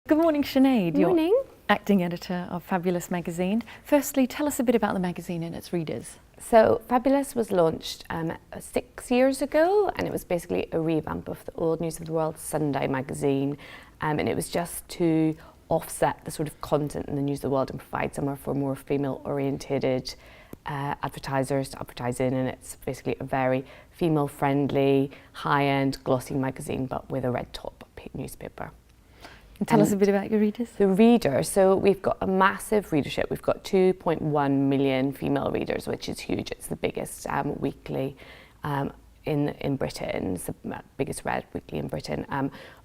Good morning, Sinead. Morning. You're acting editor of Fabulous magazine. Firstly, tell us a bit about the magazine and its readers. So Fabulous was launched 6 years ago, and it was basically a revamp of the old News of the World Sunday magazine, and it was just to offset the sort of content in the News of the World and provide somewhere for more female orientated advertisers to advertise in. And it's basically a very female friendly, high-end glossy magazine, but with a red top newspaper. And tell us a bit about your readers. The readers, so we've got a massive readership. We've got 2.1 million female readers, which is huge. It's the biggest weekly in Britain. It's the biggest read weekly in Britain.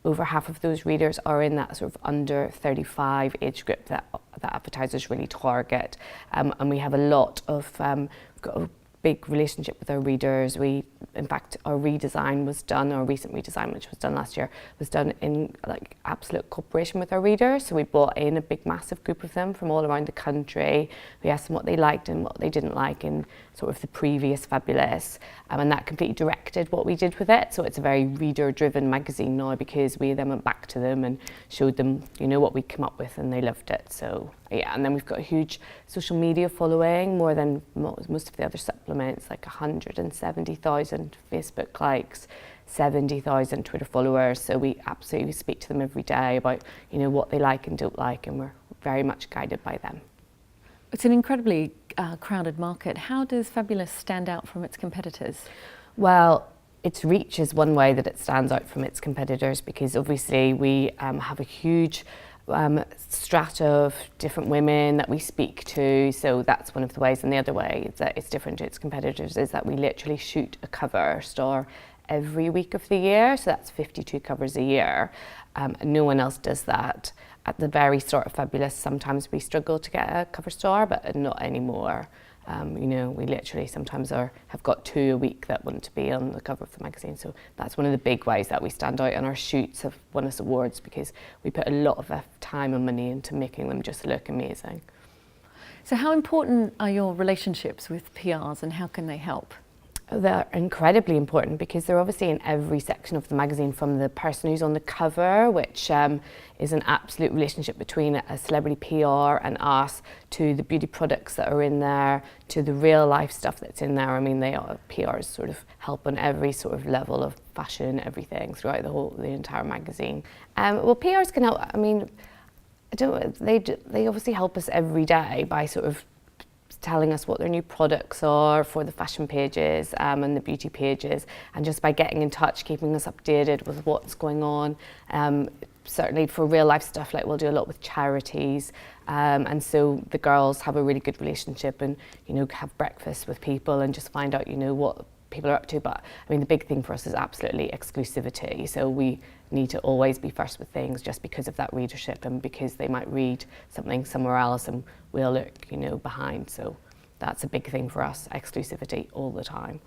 Over half of those readers are in that sort of under 35 age group that advertisers really target. And we have a lot of, we've got a big relationship with our readers. In fact, our redesign was done, our recent redesign, which was done last year, was done in like absolute cooperation with our readers. So we brought in a big, massive group of them from all around the country. We asked them what they liked and what they didn't like in sort of the previous Fabulous, and that completely directed what we did with it. So it's a very reader-driven magazine now because we then went back to them and showed them, you know, what we'd come up with, and they loved it. So yeah, and then we've got a huge social media following, more than most of the other supplements, like 170,000 Facebook likes, 70,000 Twitter followers. So we absolutely speak to them every day about, you know, what they like and don't like, and we're very much guided by them. It's an incredibly crowded market. How does Fabulous stand out from its competitors? Well, its reach is one way that it stands out from its competitors, because obviously we have a huge strata of different women that we speak to, so that's one of the ways. And the other way that it's different to its competitors is that we literally shoot a cover story every week of the year, so that's 52 covers a year. No one else does that. At the very start of Fabulous, sometimes we struggle to get a cover story, but not anymore. You know, we literally sometimes have got 2 a week that want to be on the cover of the magazine. So that's one of the big ways that we stand out, and our shoots have won us awards because we put a lot of time and money into making them just look amazing. So how important are your relationships with PRs, and how can they help? They're incredibly important because they're obviously in every section of the magazine, from the person who's on the cover, which is an absolute relationship between a celebrity PR and us, to the beauty products that are in there, to the real life stuff that's in there. I mean, PRs sort of help on every sort of level of fashion, everything throughout the entire magazine. Well, PRs can help. I mean, they obviously help us every day by sort of telling us what their new products are for the fashion pages and the beauty pages, and just by getting in touch, keeping us updated with what's going on. Certainly for real life stuff, like we'll do a lot with charities, and so the girls have a really good relationship, and you know, have breakfast with people and just find out, you know, what people are up to. But I mean, the big thing for us is absolutely exclusivity. So we need to always be first with things, just because of that readership, and because they might read something somewhere else and we'll look, you know, behind. So that's a big thing for us, exclusivity all the time.